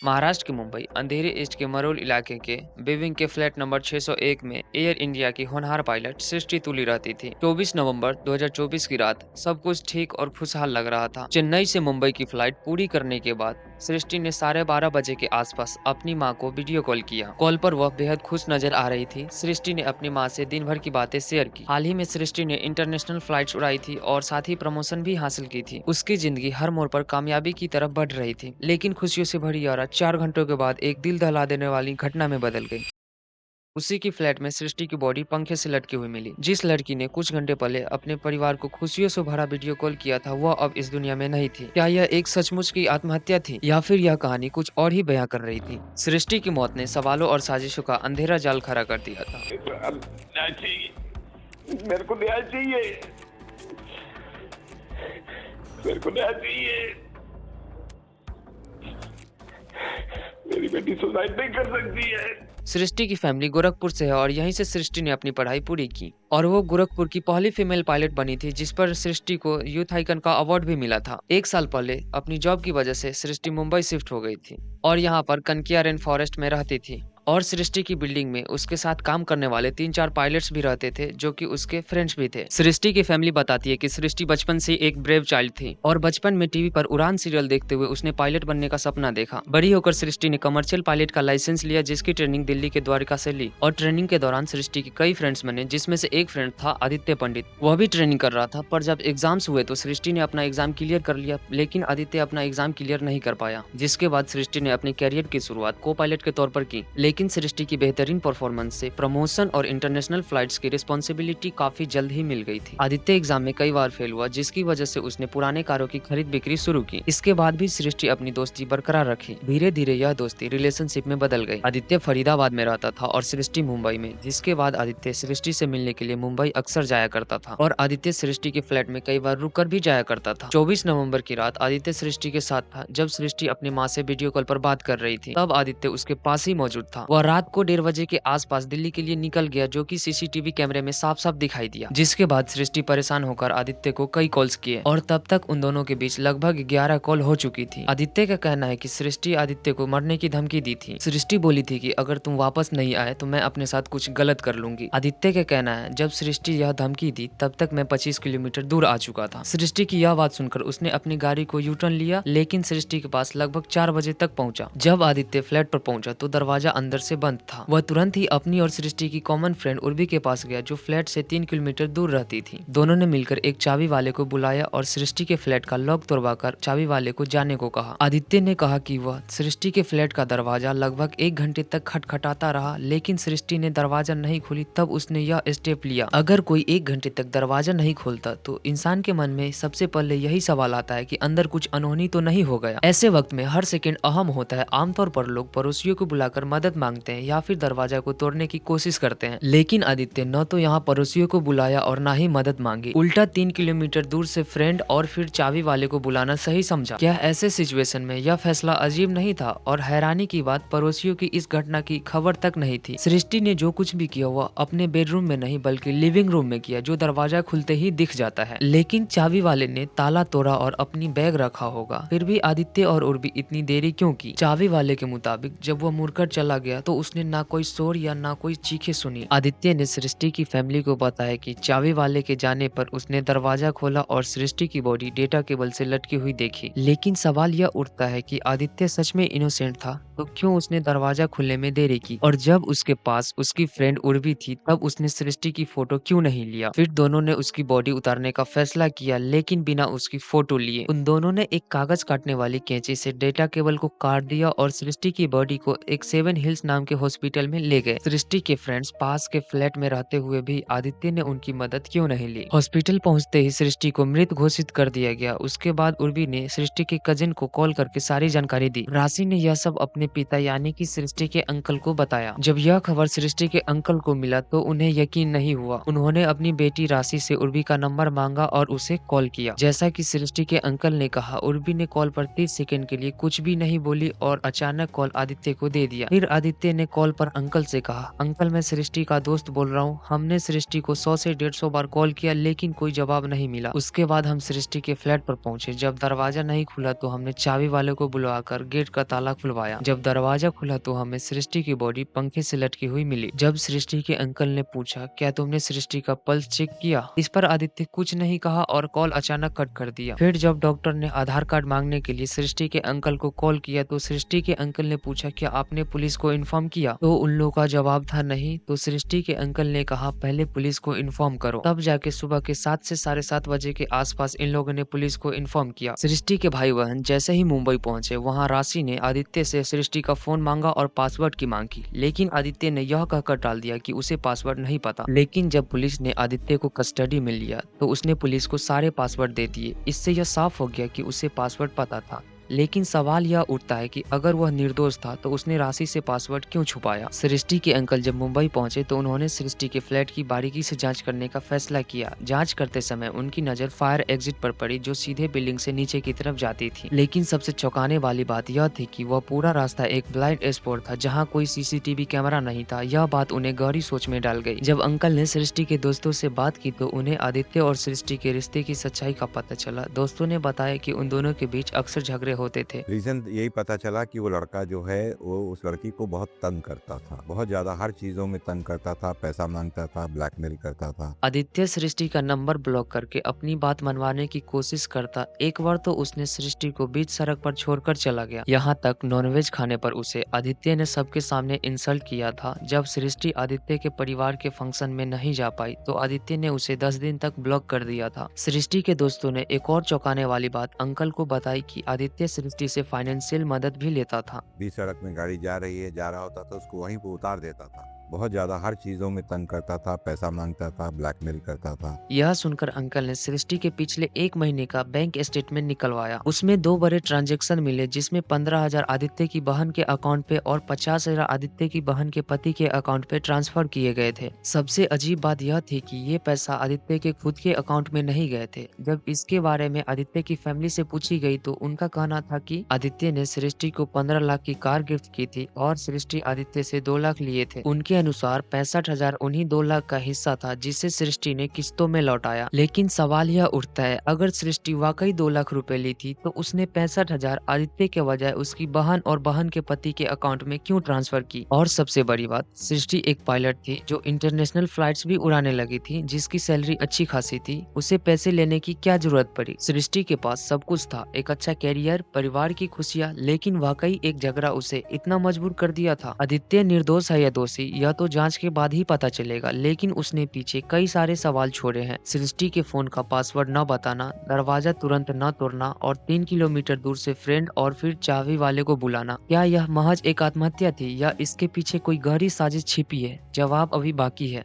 महाराष्ट्र के मुंबई अंधेरी ईस्ट के मरोल इलाके के बिविंग के फ्लैट नंबर 601 में एयर इंडिया की होनहार पायलट सृष्टि तुली रहती थी। 24 नवंबर 2024 की रात सब कुछ ठीक और खुशहाल लग रहा था। चेन्नई से मुंबई की फ्लाइट पूरी करने के बाद सृष्टि ने 12:30 बजे के आसपास अपनी मां को वीडियो कॉल किया। कॉल पर वह बेहद खुश नजर आ रही थी। सृष्टि ने अपनी मां से दिन भर की बातें शेयर की। हाल ही में सृष्टि ने इंटरनेशनल फ्लाइट्स उड़ाई थी और साथ ही प्रमोशन भी हासिल की थी। उसकी जिंदगी हर मोड़ पर कामयाबी की तरफ बढ़ रही थी, लेकिन खुशियों से भरी यह रात 4 घंटों के बाद एक दिल दहला देने वाली घटना में बदल गई। उसी की फ्लैट में सृष्टि की बॉडी पंखे से लटकी हुई मिली। जिस लड़की ने कुछ घंटे पहले अपने परिवार को खुशियों से भरा वीडियो कॉल किया था, वह अब इस दुनिया में नहीं थी। क्या यह एक सचमुच की आत्महत्या थी या फिर यह कहानी कुछ और ही बयां कर रही थी? सृष्टि की मौत ने सवालों और साजिशों का अंधेरा जाल खड़ा कर दिया था। अब न्याय चाहिए, मेरे को न्याय चाहिए, मेरे को न्याय चाहिए। मेरी बेटी सुसाइड नहीं कर सकती है। सृष्टि की फैमिली गोरखपुर से है और यहीं से सृष्टि ने अपनी पढ़ाई पूरी की और वो गोरखपुर की पहली फीमेल पायलट बनी थी, जिस पर सृष्टि को यूथ आइकन का अवार्ड भी मिला था। एक साल पहले अपनी जॉब की वजह से सृष्टि मुंबई शिफ्ट हो गई थी और यहाँ पर कनकिया रेन फॉरेस्ट में रहती थी। और सृष्टि की बिल्डिंग में उसके साथ काम करने वाले 3-4 पायलट्स भी रहते थे, जो कि उसके फ्रेंड्स भी थे। सृष्टि की फैमिली बताती है कि सृष्टि बचपन से एक ब्रेव चाइल्ड थी और बचपन में टीवी पर उड़ान सीरियल देखते हुए उसने पायलट बनने का सपना देखा। बड़ी होकर सृष्टि ने कमर्शियल पायलट का लाइसेंस लिया, जिसकी ट्रेनिंग दिल्ली के द्वारका से ली और ट्रेनिंग के दौरान सृष्टि के कई फ्रेंड्स बने, जिसमें से एक फ्रेंड था आदित्य पंडित। वह भी ट्रेनिंग कर रहा था, पर जब एग्जाम्स हुए तो सृष्टि ने अपना एग्जाम क्लियर कर लिया, लेकिन आदित्य अपना एग्जाम क्लियर नहीं कर पाया। जिसके बाद सृष्टि ने अपने कैरियर की शुरुआत को पायलट के तौर पर की, लेकिन सृष्टि की बेहतरीन परफॉर्मेंस से प्रमोशन और इंटरनेशनल फ्लाइट्स की रिस्पॉन्सिबिलिटी काफी जल्द ही मिल गई थी। आदित्य एग्जाम में कई बार फेल हुआ, जिसकी वजह से उसने पुराने कारों की खरीद बिक्री शुरू की। इसके बाद भी सृष्टि अपनी दोस्ती बरकरार रखी। धीरे धीरे यह दोस्ती रिलेशनशिप में बदल गई। आदित्य फरीदाबाद में रहता था और सृष्टि मुंबई में, जिसके बाद आदित्य सृष्टि से मिलने के लिए मुंबई अक्सर जाया करता था और आदित्य सृष्टि के फ्लैट में कई बार रुककर भी जाया करता था। 24 नवंबर की रात आदित्य सृष्टि के साथ था। जब सृष्टि अपनी माँ से वीडियो कॉल पर बात कर रही थी, तब आदित्य उसके पास ही मौजूद था। वह रात को 1:30 बजे के आसपास दिल्ली के लिए निकल गया, जो कि सीसीटीवी कैमरे में साफ साफ दिखाई दिया। जिसके बाद सृष्टि परेशान होकर आदित्य को कई कॉल्स किए और तब तक उन दोनों के बीच लगभग 11 कॉल हो चुकी थी। आदित्य का कहना है कि सृष्टि आदित्य को मरने की धमकी दी थी। सृष्टि बोली थी कि अगर तुम वापस नहीं आए तो मैं अपने साथ कुछ गलत कर लूंगी। आदित्य का कहना है, जब सृष्टि यह धमकी दी तब तक मैं 25 किलोमीटर दूर आ चुका था। सृष्टि की यह बात सुनकर उसने अपनी गाड़ी को यूटर्न लिया, लेकिन सृष्टि के पास लगभग 4 बजे तक पहुंचा। जब आदित्य फ्लैट पर पहुंचा तो दरवाजा अंदर से बंद था। वह तुरंत ही अपनी और सृष्टि की कॉमन फ्रेंड उर्वी के पास गया, जो फ्लैट से 3 किलोमीटर दूर रहती थी। दोनों ने मिलकर एक चाबी वाले को बुलाया और सृष्टि के फ्लैट का लॉक तोड़वाकर चाबी वाले को जाने को कहा। आदित्य ने कहा कि वह सृष्टि के फ्लैट का दरवाजा लगभग 1 घंटे तक खटखटाता रहा, लेकिन सृष्टि ने दरवाजा नहीं खोली। तब उसने यह स्टेप लिया, अगर कोई 1 घंटे तक दरवाजा नहीं खोलता तो इंसान के मन में सबसे पहले यही सवाल आता है कि अंदर कुछ अनहोनी तो नहीं हो गया। ऐसे वक्त में हर सेकंड अहम होता है। आमतौर पर लोग पड़ोसियों को बुलाकर मदद मांगते हैं या फिर दरवाजा को तोड़ने की कोशिश करते हैं, लेकिन आदित्य न तो यहाँ पड़ोसियों को बुलाया और ना ही मदद मांगी। उल्टा 3 किलोमीटर दूर से फ्रेंड और फिर चाबी वाले को बुलाना सही समझा। क्या ऐसे सिचुएशन में यह फैसला अजीब नहीं था? और हैरानी की बात, पड़ोसियों की इस घटना की खबर तक नहीं थी। सृष्टि ने जो कुछ भी किया वह अपने बेडरूम में नहीं बल्कि लिविंग रूम में किया, जो दरवाजा खुलते ही दिख जाता है। लेकिन चाबी वाले ने ताला तोड़ा और अपनी बैग रखा होगा, फिर भी आदित्य और उर्वी इतनी देरी क्यों की? चाबी वाले के मुताबिक जब वह मुड़कर चला गया तो उसने ना कोई शोर या ना कोई चीखें सुनी। आदित्य ने सृष्टि की फैमिली को बताया कि चाबी वाले के जाने पर उसने दरवाजा खोला और सृष्टि की बॉडी डेटा केबल से लटकी हुई देखी। लेकिन सवाल यह उठता है कि आदित्य सच में इनोसेंट था तो क्यों उसने दरवाजा खुलने में देरी की? और जब उसके पास उसकी फ्रेंड उर्वी थी तब उसने सृष्टि की फोटो क्यों नहीं लिया? फिर दोनों ने उसकी बॉडी उतारने का फैसला किया, लेकिन बिना उसकी फोटो लिए। उन दोनों ने एक कागज काटने वाली कैंची से डेटा केबल को काट दिया और सृष्टि की बॉडी को एक 7 हिल्स नाम के हॉस्पिटल में ले गए। सृष्टि के फ्रेंड्स पास के फ्लैट में रहते हुए भी आदित्य ने उनकी मदद क्यों नहीं ली? हॉस्पिटल पहुंचते ही सृष्टि को मृत घोषित कर दिया गया। उसके बाद उर्वी ने सृष्टि के कजिन को कॉल करके सारी जानकारी दी। राशि ने यह सब अपने पिता यानी कि सृष्टि के अंकल को बताया। जब यह खबर सृष्टि के अंकल को मिला तो उन्हें यकीन नहीं हुआ। उन्होंने अपनी बेटी राशि से उर्वी का नंबर मांगा और उसे कॉल किया। जैसा कि सृष्टि के अंकल ने कहा, उर्वी ने कॉल पर 30 सेकंड के लिए कुछ भी नहीं बोली और अचानक कॉल आदित्य को दे दिया। फिर आदित्य ने कॉल पर अंकल से कहा, अंकल मैं सृष्टि का दोस्त बोल रहा हूँ। हमने सृष्टि को 100 से 150 बार कॉल किया लेकिन कोई जवाब नहीं मिला। उसके बाद हम सृष्टि के फ्लैट पर पहुंचे। जब दरवाजा नहीं खुला तो हमने चाबी वाले को बुलवाकर गेट का ताला खुलवाया। जब दरवाजा खुला तो हमें सृष्टि की बॉडी पंखे से लटकी हुई मिली। जब सृष्टि के अंकल ने पूछा, क्या तुमने सृष्टि का पल्स चेक किया? इस पर आदित्य कुछ नहीं कहा और कॉल अचानक कट कर दिया। फिर जब डॉक्टर ने आधार कार्ड मांगने के लिए सृष्टि के अंकल को कॉल किया तो सृष्टि के अंकल ने पूछा, क्या आपने पुलिस को इन्फॉर्म किया? तो उन लोगों का जवाब था नहीं। तो सृष्टि के अंकल ने कहा, पहले पुलिस को इन्फॉर्म करो। तब जाके सुबह के 7 से 7:30 बजे के आसपास इन लोगों ने पुलिस को इन्फॉर्म किया। सृष्टि के भाई बहन जैसे ही मुंबई पहुंचे, वहां राशि ने आदित्य से सृष्टि का फोन मांगा और पासवर्ड की मांग की, लेकिन आदित्य ने यह कहकर टाल दिया कि उसे पासवर्ड नहीं पता। लेकिन जब पुलिस ने आदित्य को कस्टडी में लिया तो उसने पुलिस को सारे पासवर्ड दे दिए। इससे यह साफ हो गया कि उसे पासवर्ड पता था। लेकिन सवाल यह उठता है कि अगर वह निर्दोष था तो उसने राशि से पासवर्ड क्यों छुपाया? सृष्टि के अंकल जब मुंबई पहुंचे तो उन्होंने सृष्टि के फ्लैट की बारीकी से जांच करने का फैसला किया। जांच करते समय उनकी नजर फायर एग्जिट पर पड़ी जो सीधे बिल्डिंग से नीचे की तरफ जाती थी। लेकिन सबसे चौंकाने वाली बात यह थी कि वह पूरा रास्ता एक ब्लाइंड स्पॉट था जहाँ कोई सीसीटीवी कैमरा नहीं था। यह बात उन्हें गहरी सोच में डाल गई। जब अंकल ने सृष्टि के दोस्तों से बात की तो उन्हें आदित्य और सृष्टि के रिश्ते की सच्चाई का पता चला। दोस्तों ने बताया कि उन दोनों के बीच अक्सर झगड़े होते थे। रीजन यही पता चला कि वो लड़का जो है वो उस लड़की को बहुत तंग करता था, बहुत ज्यादा हर चीजों में तंग करता था, पैसा मांगता था, ब्लैकमेल करता था। आदित्य सृष्टि का नंबर ब्लॉक करके अपनी बात मनवाने की कोशिश करता। एक बार तो उसने सृष्टि को बीच सड़क पर छोड़कर चला गया। यहाँ तक नॉनवेज खाने पर उसे आदित्य ने सबके सामने इंसल्ट किया था। जब सृष्टि आदित्य के परिवार के फंक्शन में नहीं जा पाई तो आदित्य ने उसे 10 दिन तक ब्लॉक कर दिया था। सृष्टि के दोस्तों ने एक और चौंकाने वाली बात अंकल को बताई कि आदित्य सृष्टि से फाइनेंशियल मदद भी लेता था। बीच सड़क में गाड़ी जा रही है, जा रहा होता तो उसको वहीं पे उतार देता था। बहुत ज्यादा हर चीजों में तंग करता था, पैसा मांगता था, ब्लैकमेल करता था। यह सुनकर अंकल ने सृष्टि के पिछले 1 महीने का बैंक स्टेटमेंट निकलवाया। उसमें 2 बड़े ट्रांजैक्शन मिले जिसमें 15,000 आदित्य की बहन के अकाउंट पे और 50,000 आदित्य की बहन के पति के अकाउंट पे ट्रांसफर किए गए थे। सबसे अजीब बात यह थी कि ये पैसा आदित्य के खुद के अकाउंट में नहीं गए थे। जब इसके बारे में आदित्य की फैमिली से पूछी गई तो उनका कहना था कि आदित्य ने सृष्टि को 15 लाख की कार गिफ्ट की थी और सृष्टि आदित्य से 2 लाख लिए थे। उनके अनुसार 65,000 उन्हीं 2 लाख का हिस्सा था जिसे सृष्टि ने किस्तों में लौटाया। लेकिन सवाल यह उठता है, अगर सृष्टि वाकई 2 लाख रुपए ली थी तो उसने 65,000 आदित्य के बजाय उसकी बहन और बहन के पति के अकाउंट में क्यों ट्रांसफर की? और सबसे बड़ी बात, सृष्टि एक पायलट थी जो इंटरनेशनल फ्लाइट्स भी उड़ाने लगी थी, जिसकी सैलरी अच्छी खासी थी। उसे पैसे लेने की क्या जरूरत पड़ी? सृष्टि के पास सब कुछ था, एक अच्छा कैरियर, परिवार की खुशियां, लेकिन वाकई एक झगड़ा उसे इतना मजबूर कर दिया था। आदित्य निर्दोष है या दोषी यह तो जांच के बाद ही पता चलेगा, लेकिन उसने पीछे कई सारे सवाल छोड़े हैं। सृष्टि के फोन का पासवर्ड न बताना, दरवाजा तुरंत न तोड़ना और 3 किलोमीटर दूर से फ्रेंड और फिर चाबी वाले को बुलाना। क्या यह महज एक आत्महत्या थी या इसके पीछे कोई गहरी साजिश छिपी है? जवाब अभी बाकी है।